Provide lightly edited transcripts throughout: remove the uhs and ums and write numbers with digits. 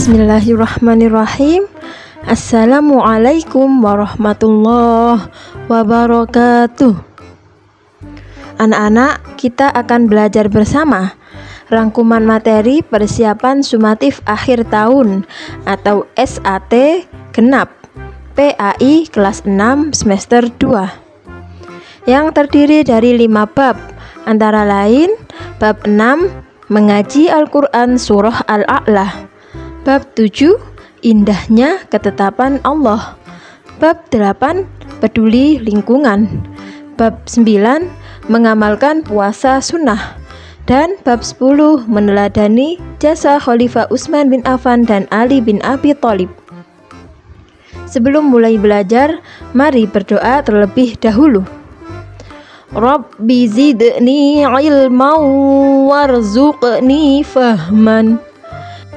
Bismillahirrahmanirrahim. Assalamualaikum warahmatullahi wabarakatuh. Anak-anak, kita akan belajar bersama rangkuman materi persiapan sumatif akhir tahun atau SAT genap PAI kelas 6 semester 2 yang terdiri dari 5 bab, antara lain bab 6 mengaji Al-Quran surah Al-A'la, bab 7 indahnya ketetapan Allah, bab 8 peduli lingkungan, bab 9 mengamalkan puasa sunnah, dan bab 10 meneladani jasa Khalifah Utsman bin Affan dan Ali bin Abi Thalib. Sebelum mulai belajar, mari berdoa terlebih dahulu. Rabbi zidni ilman warzuqni fahman.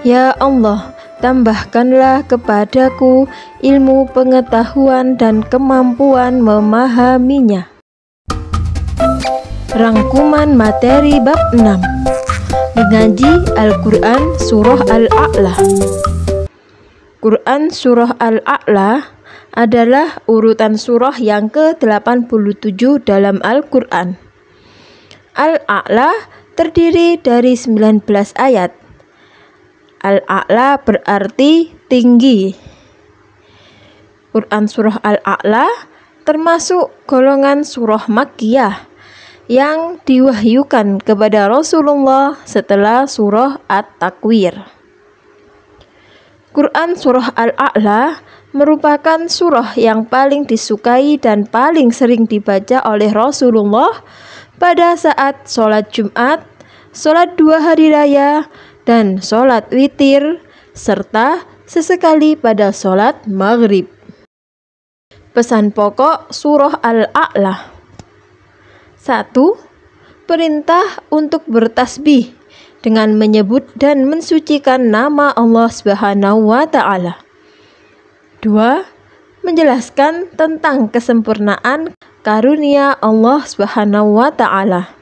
Ya Allah, tambahkanlah kepadaku ilmu pengetahuan dan kemampuan memahaminya. Rangkuman materi bab 6 mengaji Al-Quran surah Al-A'la. Quran surah Al-A'la adalah urutan surah yang ke-87 dalam Al-Quran. Al-A'la terdiri dari 19 ayat. Al-A'la berarti tinggi. Quran surah Al-A'la termasuk golongan surah Makkiyah yang diwahyukan kepada Rasulullah setelah surah At-Takwir. Quran surah Al-A'la merupakan surah yang paling disukai dan paling sering dibaca oleh Rasulullah pada saat sholat Jumat, sholat 2 hari raya, dan sholat witir, serta sesekali pada sholat maghrib. Pesan pokok surah Al-A'la: 1. Perintah untuk bertasbih dengan menyebut dan mensucikan nama Allah Subhanahu wa Ta'ala. 2. Menjelaskan tentang kesempurnaan karunia Allah Subhanahu wa Ta'ala.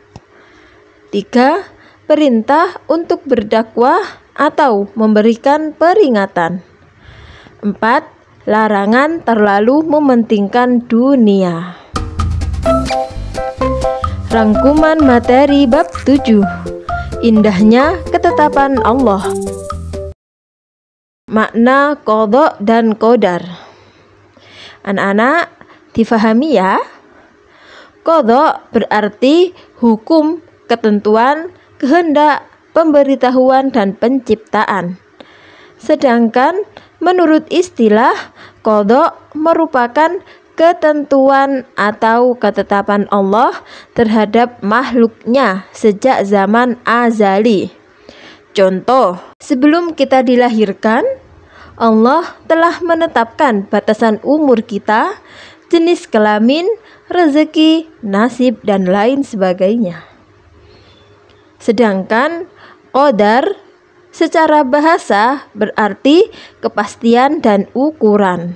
3. Perintah untuk berdakwah atau memberikan peringatan. 4. Larangan terlalu mementingkan dunia. Rangkuman materi bab 7 indahnya ketetapan Allah. Makna qadha dan qadar. Anak-anak, difahami ya? Qadha berarti hukum, ketentuan, kehendak, pemberitahuan, dan penciptaan. Sedangkan menurut istilah, qadha merupakan ketentuan atau ketetapan Allah terhadap makhluknya sejak zaman azali. Contoh, sebelum kita dilahirkan, Allah telah menetapkan batasan umur kita, jenis kelamin, rezeki, nasib, dan lain sebagainya. Sedangkan qadar secara bahasa berarti kepastian dan ukuran.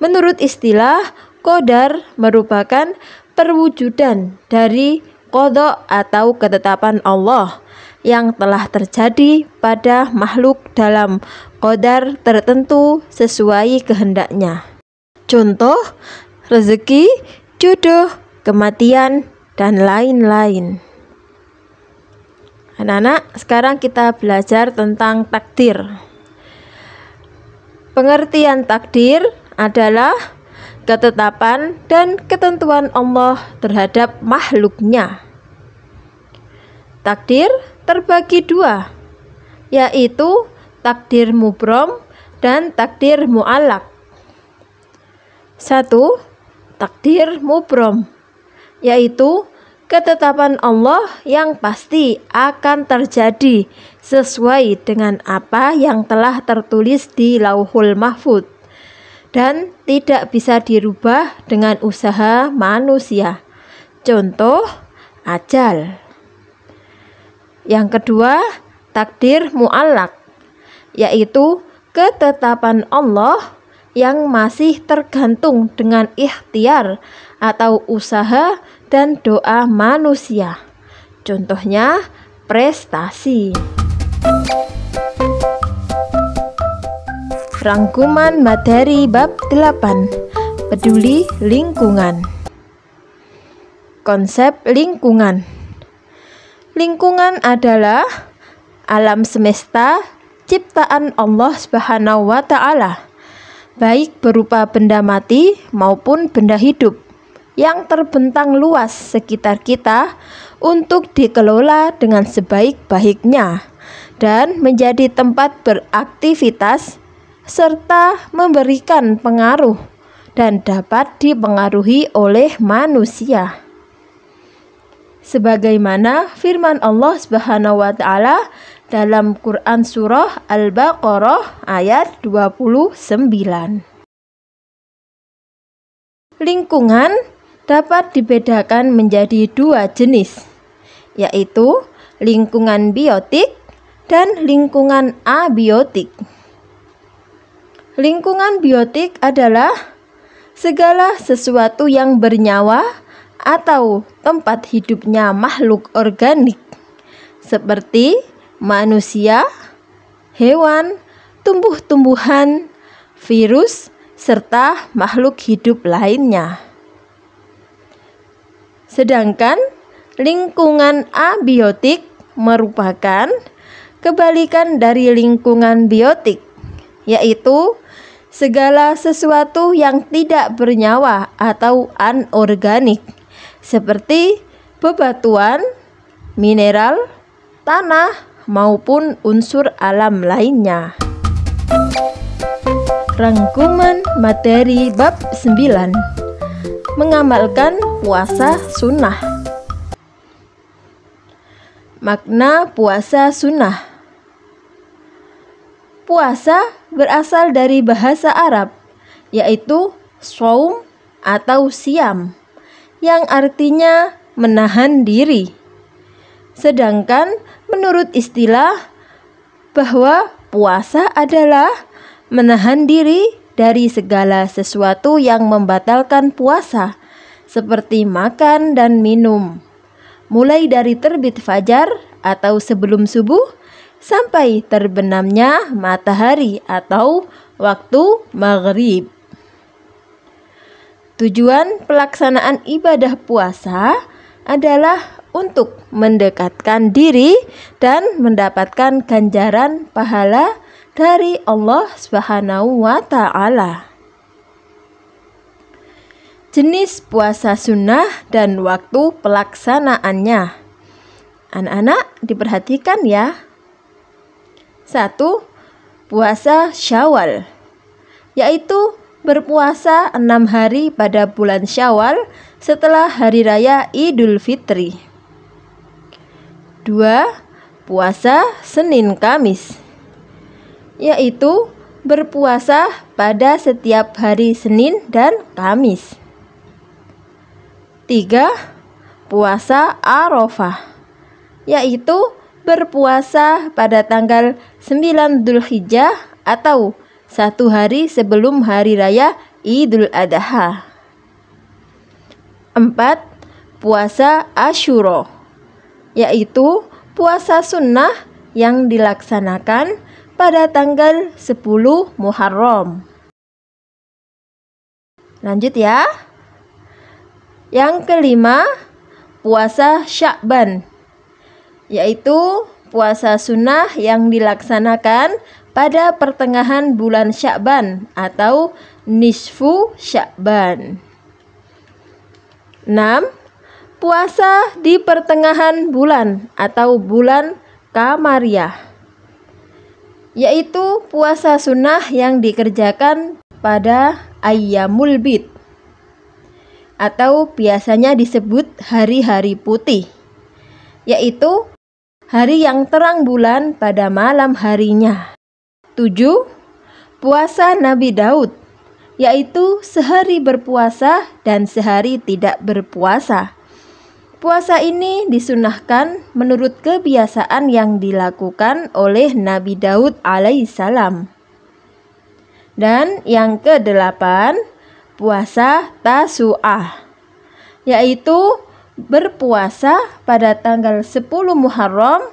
Menurut istilah, qadar merupakan perwujudan dari qadha atau ketetapan Allah yang telah terjadi pada makhluk dalam qadar tertentu sesuai kehendaknya. Contoh, rezeki, jodoh, kematian, dan lain-lain. Anak-anak, sekarang kita belajar tentang takdir. Pengertian takdir adalah ketetapan dan ketentuan Allah terhadap makhluknya. Takdir terbagi 2, yaitu takdir mubrom dan takdir mu'allaq. 1. Takdir mubrom, yaitu ketetapan Allah yang pasti akan terjadi sesuai dengan apa yang telah tertulis di Lauhul Mahfudz dan tidak bisa dirubah dengan usaha manusia. Contoh, ajal. Yang kedua, takdir mu'allaq, yaitu ketetapan Allah yang masih tergantung dengan ikhtiar atau usaha dan doa manusia. Contohnya, prestasi. Rangkuman materi bab 8. Peduli lingkungan. Konsep lingkungan. Lingkungan adalah alam semesta ciptaan Allah Subhanahu wa Ta'ala, baik berupa benda mati maupun benda hidup yang terbentang luas sekitar kita untuk dikelola dengan sebaik-baiknya dan menjadi tempat beraktivitas serta memberikan pengaruh dan dapat dipengaruhi oleh manusia. Sebagaimana firman Allah Subhanahu wa Ta'ala dalam Quran surah Al-Baqarah ayat 29. Lingkungan dapat dibedakan menjadi dua jenis, yaitu lingkungan biotik dan lingkungan abiotik. Lingkungan biotik adalah segala sesuatu yang bernyawa atau tempat hidupnya makhluk organik seperti manusia, hewan, tumbuh-tumbuhan, virus, serta makhluk hidup lainnya. Sedangkan lingkungan abiotik merupakan kebalikan dari lingkungan biotik, yaitu segala sesuatu yang tidak bernyawa atau anorganik seperti bebatuan, mineral, tanah, maupun unsur alam lainnya. Rangkuman materi bab 9. Mengamalkan puasa sunnah. Makna puasa sunnah. Puasa berasal dari bahasa Arab, yaitu shaum atau siam, yang artinya menahan diri. Sedangkan menurut istilah bahwa puasa adalah menahan diri dari segala sesuatu yang membatalkan puasa, seperti makan dan minum, mulai dari terbit fajar atau sebelum subuh sampai terbenamnya matahari atau waktu maghrib. Tujuan pelaksanaan ibadah puasa adalah untuk mendekatkan diri dan mendapatkan ganjaran pahala dari Allah Subhanahu wa Ta'ala. Jenis puasa sunnah dan waktu pelaksanaannya. Anak-anak diperhatikan ya. 1. Puasa Syawal, yaitu berpuasa 6 hari pada bulan Syawal setelah hari raya Idul Fitri. 2. Puasa Senin Kamis, yaitu berpuasa pada setiap hari Senin dan Kamis. 3. Puasa Arafah, yaitu berpuasa pada tanggal 9 Dzulhijjah atau 1 hari sebelum hari raya Idul Adha. 4. Puasa Asyura, yaitu puasa sunnah yang dilaksanakan pada tanggal 10 Muharram. Lanjut ya. Yang kelima, puasa Sya'ban, yaitu puasa sunnah yang dilaksanakan pada pertengahan bulan Sya'ban atau nisfu Sya'ban. 6. Puasa di pertengahan bulan atau bulan Qamariyah, yaitu puasa sunnah yang dikerjakan pada Ayyamul Bid atau biasanya disebut hari-hari putih, yaitu hari yang terang bulan pada malam harinya. 7. Puasa Nabi Daud, yaitu sehari berpuasa dan sehari tidak berpuasa. Puasa ini disunahkan menurut kebiasaan yang dilakukan oleh Nabi Daud alaihissalam. Dan yang ke-8, puasa Tasu'ah, yaitu berpuasa pada tanggal 10 Muharram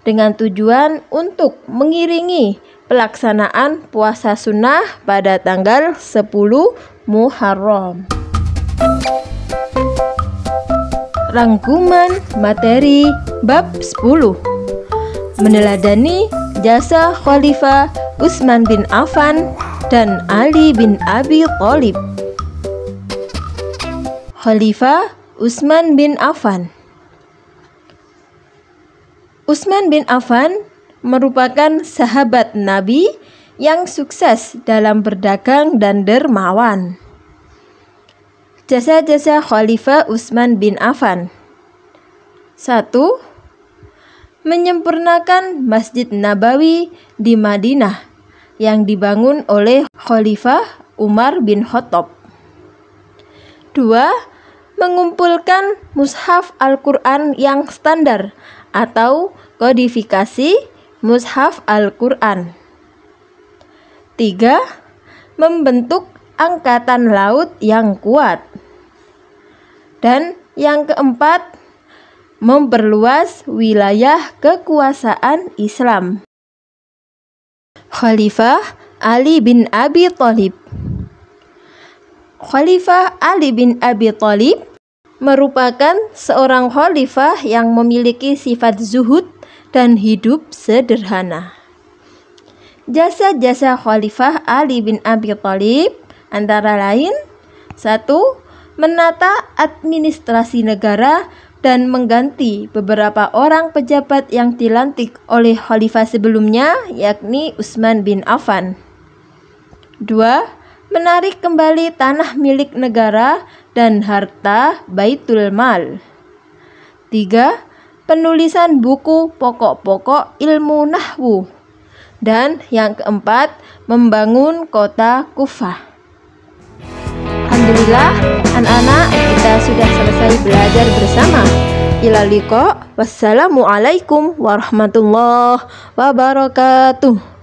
dengan tujuan untuk mengiringi pelaksanaan puasa sunnah pada tanggal 10 Muharram. Rangkuman materi bab 10. Meneladani jasa Khalifah Utsman bin Affan dan Ali bin Abi Thalib. Khalifah Utsman bin Affan. Utsman bin Affan merupakan sahabat Nabi yang sukses dalam berdagang dan dermawan. Jasa-jasa Khalifah Utsman bin Affan. 1. Menyempurnakan Masjid Nabawi di Madinah yang dibangun oleh Khalifah Umar bin Khattab. 2. Mengumpulkan mushaf Al-Quran yang standar atau kodifikasi mushaf Al-Quran. 3. Membentuk angkatan laut yang kuat. Dan yang keempat, memperluas wilayah kekuasaan Islam. Khalifah Ali bin Abi Thalib. Khalifah Ali bin Abi Thalib merupakan seorang khalifah yang memiliki sifat zuhud dan hidup sederhana. Jasa-jasa Khalifah Ali bin Abi Thalib antara lain: 1. Menata administrasi negara dan mengganti beberapa orang pejabat yang dilantik oleh khalifah sebelumnya, yakni Utsman bin Affan. 2. Menarik kembali tanah milik negara dan harta Baitul Mal. 3. Penulisan buku pokok-pokok ilmu nahwu. Dan yang keempat, membangun kota Kufah. Alhamdulillah, anak-anak, kita sudah selesai belajar bersama. Ila liqa. Wassalamualaikum warahmatullahi wabarakatuh.